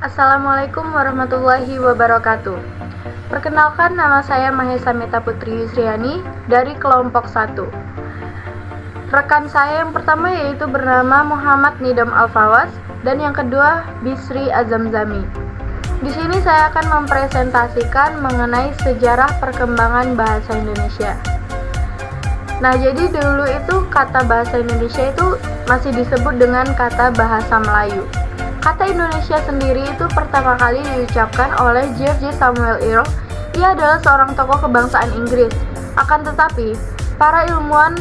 Assalamualaikum warahmatullahi wabarakatuh. Perkenalkan, nama saya Mahesa Meta Putri Yusriani dari kelompok 1. Rekan saya yang pertama yaitu bernama Muhammad Nidam Alfawas dan yang kedua Bisri Azamzami. Di sini saya akan mempresentasikan mengenai sejarah perkembangan bahasa Indonesia. Nah, jadi dulu itu kata bahasa Indonesia itu masih disebut dengan kata bahasa Melayu. Kata Indonesia sendiri itu pertama kali diucapkan oleh George Samuel Earle. Ia adalah seorang tokoh kebangsaan Inggris. Akan tetapi, para ilmuwan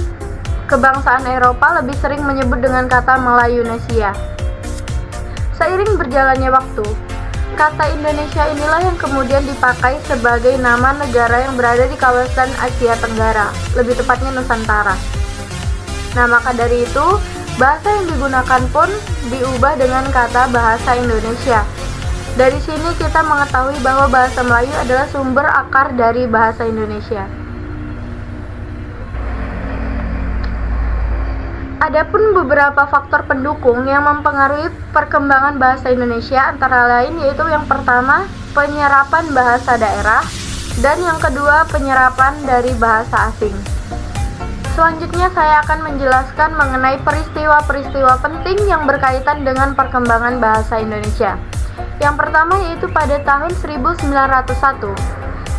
kebangsaan Eropa lebih sering menyebut dengan kata Melayunesia. Seiring berjalannya waktu, kata Indonesia inilah yang kemudian dipakai sebagai nama negara yang berada di kawasan Asia Tenggara, lebih tepatnya Nusantara. Nah, maka dari itu, bahasa yang digunakan pun diubah dengan kata bahasa Indonesia. Dari sini kita mengetahui bahwa bahasa Melayu adalah sumber akar dari bahasa Indonesia. Adapun beberapa faktor pendukung yang mempengaruhi perkembangan bahasa Indonesia antara lain yaitu yang pertama, penyerapan bahasa daerah, dan yang kedua, penyerapan dari bahasa asing. Selanjutnya saya akan menjelaskan mengenai peristiwa-peristiwa penting yang berkaitan dengan perkembangan bahasa Indonesia. Yang pertama yaitu pada tahun 1901,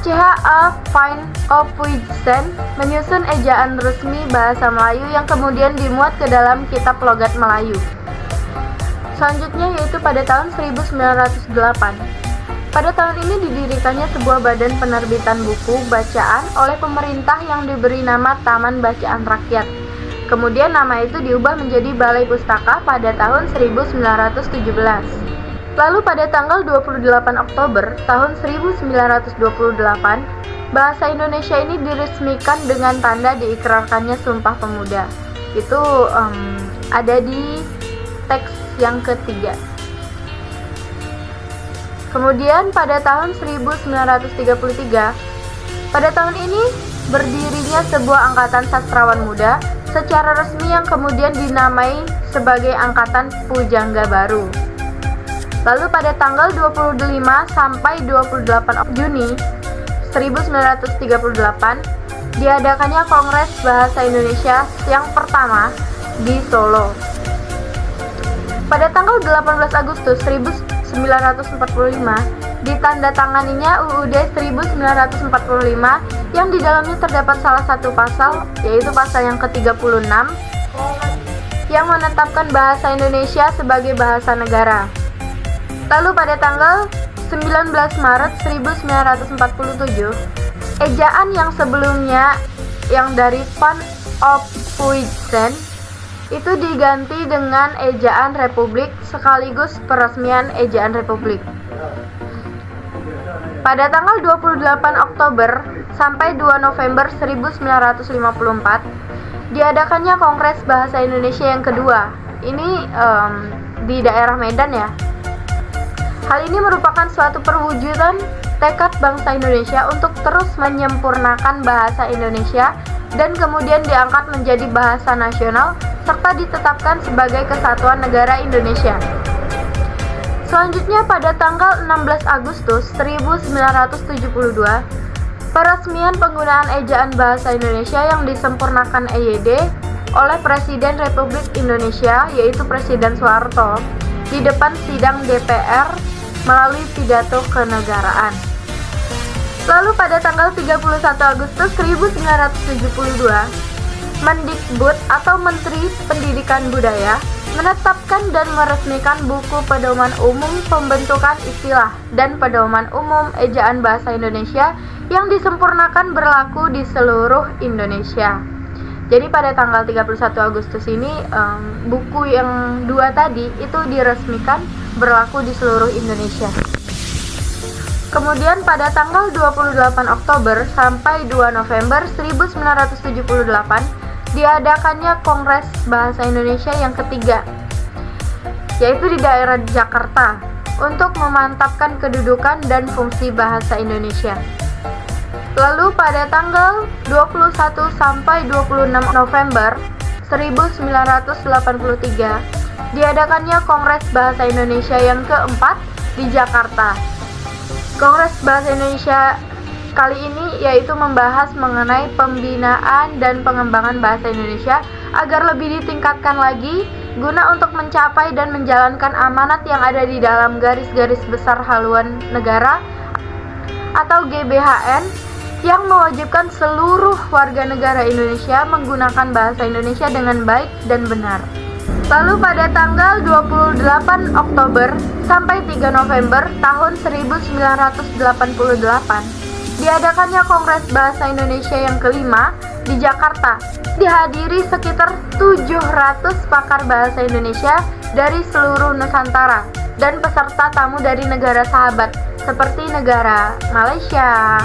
C.H.A. Van Ophuijsen menyusun ejaan resmi bahasa Melayu yang kemudian dimuat ke dalam kitab logat Melayu. Selanjutnya yaitu pada tahun 1908. Pada tahun ini didirikannya sebuah badan penerbitan buku bacaan oleh pemerintah yang diberi nama Taman Bacaan Rakyat. Kemudian nama itu diubah menjadi Balai Pustaka pada tahun 1917. Lalu pada tanggal 28 Oktober tahun 1928, bahasa Indonesia ini diresmikan dengan tanda diikrarkannya Sumpah Pemuda. Itu ada di teks yang ketiga. Kemudian pada tahun 1933, pada tahun ini berdirinya sebuah angkatan sastrawan muda secara resmi yang kemudian dinamai sebagai Angkatan Pujangga Baru. Lalu pada tanggal 25 sampai 28 Juni 1938 diadakannya Kongres Bahasa Indonesia yang pertama di Solo. Pada tanggal 18 Agustus 1945 ditandatanganinya UUD 1945 yang di dalamnya terdapat salah satu pasal, yaitu pasal yang ke-36 yang menetapkan bahasa Indonesia sebagai bahasa negara. Lalu pada tanggal 19 Maret 1947, ejaan yang sebelumnya yang dari Van Ophuijsen itu diganti dengan ejaan Republik sekaligus peresmian ejaan Republik. Pada tanggal 28 Oktober sampai 2 November 1954 diadakannya Kongres Bahasa Indonesia yang kedua. Ini di daerah Medan ya. Hal ini merupakan suatu perwujudan tekad bangsa Indonesia untuk terus menyempurnakan bahasa Indonesia dan kemudian diangkat menjadi bahasa nasional serta ditetapkan sebagai Kesatuan Negara Indonesia. Selanjutnya pada tanggal 16 Agustus 1972, peresmian penggunaan ejaan bahasa Indonesia yang disempurnakan EYD oleh Presiden Republik Indonesia yaitu Presiden Soeharto di depan sidang DPR melalui pidato kenegaraan. Lalu pada tanggal 31 Agustus 1972, Mendikbud atau Menteri Pendidikan Budaya menetapkan dan meresmikan buku pedoman umum pembentukan istilah dan pedoman umum ejaan bahasa Indonesia yang disempurnakan berlaku di seluruh Indonesia. Jadi pada tanggal 31 Agustus ini buku yang dua tadi itu diresmikan berlaku di seluruh Indonesia. Kemudian pada tanggal 28 Oktober sampai 2 November 1978 diadakannya Kongres Bahasa Indonesia yang ketiga, yaitu di daerah Jakarta, untuk memantapkan kedudukan dan fungsi bahasa Indonesia. Lalu pada tanggal 21 sampai 26 November 1983 diadakannya Kongres Bahasa Indonesia yang keempat di Jakarta. Kongres Bahasa Indonesia kali ini yaitu membahas mengenai pembinaan dan pengembangan bahasa Indonesia agar lebih ditingkatkan lagi guna untuk mencapai dan menjalankan amanat yang ada di dalam garis-garis besar haluan negara atau GBHN yang mewajibkan seluruh warga negara Indonesia menggunakan bahasa Indonesia dengan baik dan benar. Lalu pada tanggal 28 Oktober sampai 3 November tahun 1988 diadakannya Kongres Bahasa Indonesia yang kelima di Jakarta. Dihadiri sekitar 700 pakar bahasa Indonesia dari seluruh Nusantara dan peserta tamu dari negara sahabat seperti negara Malaysia,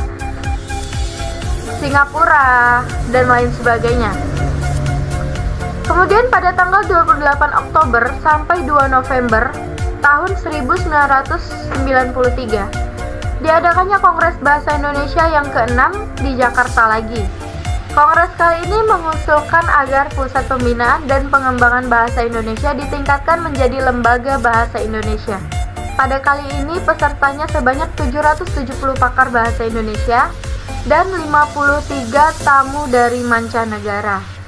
Singapura, dan lain sebagainya. Kemudian pada tanggal 28 Oktober sampai 2 November tahun 1993 diadakannya Kongres Bahasa Indonesia yang ke-6 di Jakarta lagi. Kongres kali ini mengusulkan agar Pusat Pembinaan dan Pengembangan Bahasa Indonesia ditingkatkan menjadi Lembaga Bahasa Indonesia. Pada kali ini pesertanya sebanyak 770 pakar bahasa Indonesia dan 53 tamu dari mancanegara.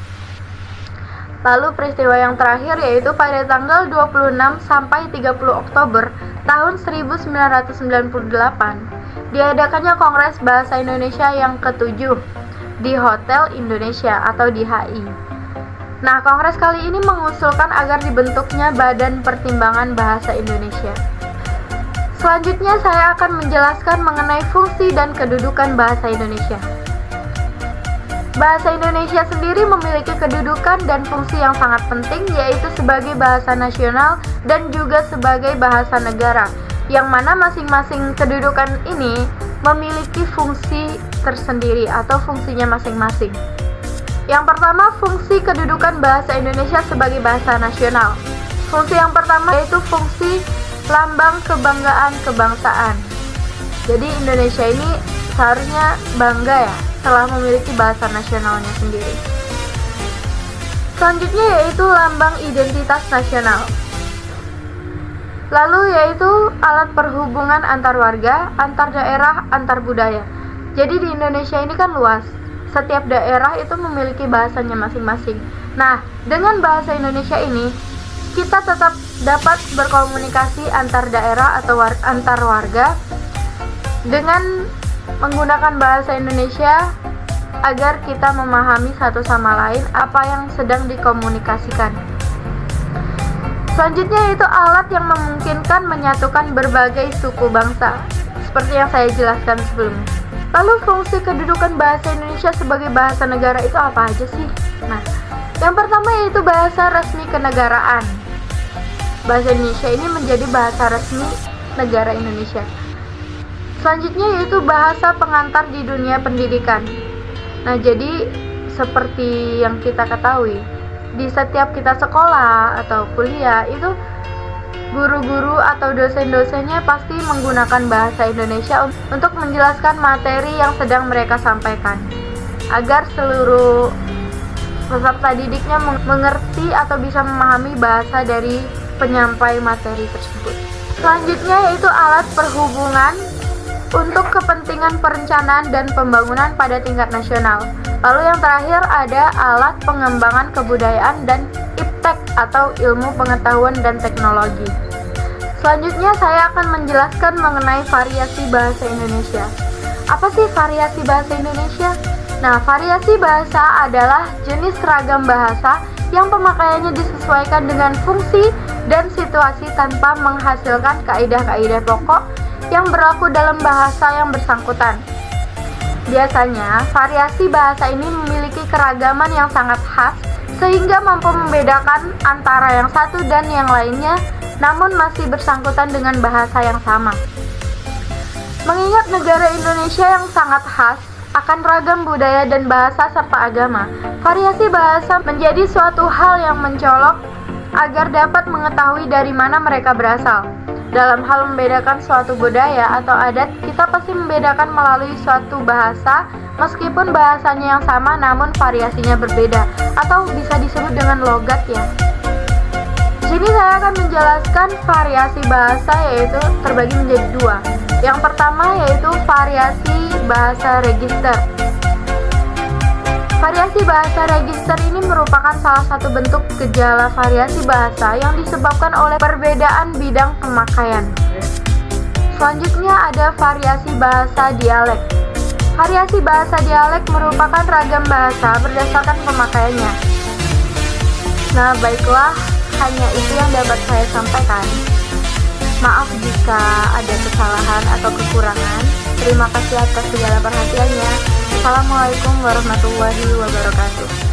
Lalu peristiwa yang terakhir yaitu pada tanggal 26 sampai 30 Oktober tahun 1998 diadakannya Kongres Bahasa Indonesia yang ke-7 di Hotel Indonesia atau di HI. Nah, kongres kali ini mengusulkan agar dibentuknya Badan Pertimbangan Bahasa Indonesia. Selanjutnya saya akan menjelaskan mengenai fungsi dan kedudukan bahasa Indonesia. Bahasa Indonesia sendiri memiliki kedudukan dan fungsi yang sangat penting, yaitu sebagai bahasa nasional dan juga sebagai bahasa negara, yang mana masing-masing kedudukan ini memiliki fungsi tersendiri atau fungsinya masing-masing. Yang pertama, fungsi kedudukan bahasa Indonesia sebagai bahasa nasional. Fungsi yang pertama yaitu fungsi lambang kebanggaan kebangsaan. Jadi Indonesia ini seharusnya bangga ya telah memiliki bahasa nasionalnya sendiri. Selanjutnya yaitu lambang identitas nasional. Lalu yaitu alat perhubungan antar warga, antar daerah, antar budaya. Jadi di Indonesia ini kan luas. Setiap daerah itu memiliki bahasanya masing-masing. Nah, dengan bahasa Indonesia ini kita tetap dapat berkomunikasi antar daerah atau antar warga dengan menggunakan bahasa Indonesia agar kita memahami satu sama lain apa yang sedang dikomunikasikan. Selanjutnya yaitu alat yang memungkinkan menyatukan berbagai suku bangsa, seperti yang saya jelaskan sebelumnya. Lalu fungsi kedudukan bahasa Indonesia sebagai bahasa negara itu apa aja sih? Nah, yang pertama yaitu bahasa resmi kenegaraan. Bahasa Indonesia ini menjadi bahasa resmi negara Indonesia. Selanjutnya yaitu bahasa pengantar di dunia pendidikan. Nah, jadi seperti yang kita ketahui, di setiap kita sekolah atau kuliah itu guru-guru atau dosen-dosennya pasti menggunakan bahasa Indonesia untuk menjelaskan materi yang sedang mereka sampaikan agar seluruh peserta didiknya mengerti atau bisa memahami bahasa dari penyampai materi tersebut. Selanjutnya yaitu alat perhubungan untuk kepentingan perencanaan dan pembangunan pada tingkat nasional. Lalu yang terakhir ada alat pengembangan kebudayaan dan iptek atau ilmu pengetahuan dan teknologi. Selanjutnya saya akan menjelaskan mengenai variasi bahasa Indonesia. Apa sih variasi bahasa Indonesia? Nah, variasi bahasa adalah jenis ragam bahasa yang pemakaiannya disesuaikan dengan fungsi dan situasi tanpa menghasilkan kaidah-kaidah pokok yang berlaku dalam bahasa yang bersangkutan. Biasanya, variasi bahasa ini memiliki keragaman yang sangat khas sehingga mampu membedakan antara yang satu dan yang lainnya, namun masih bersangkutan dengan bahasa yang sama. Mengingat negara Indonesia yang sangat khas akan ragam budaya dan bahasa serta agama, variasi bahasa menjadi suatu hal yang mencolok agar dapat mengetahui dari mana mereka berasal. Dalam hal membedakan suatu budaya atau adat, kita pasti membedakan melalui suatu bahasa, meskipun bahasanya yang sama namun variasinya berbeda, atau bisa disebut dengan logat ya. sini saya akan menjelaskan variasi bahasa, yaitu terbagi menjadi dua. Yang pertama yaitu variasi bahasa register. Variasi bahasa register ini merupakan salah satu bentuk gejala variasi bahasa yang disebabkan oleh perbedaan bidang pemakaian. Selanjutnya ada variasi bahasa dialek. Variasi bahasa dialek merupakan ragam bahasa berdasarkan pemakaiannya. Nah, baiklah, hanya itu yang dapat saya sampaikan. Maaf jika ada kesalahan atau kekurangan. Terima kasih atas segala perhatiannya. Assalamualaikum warahmatullahi wabarakatuh.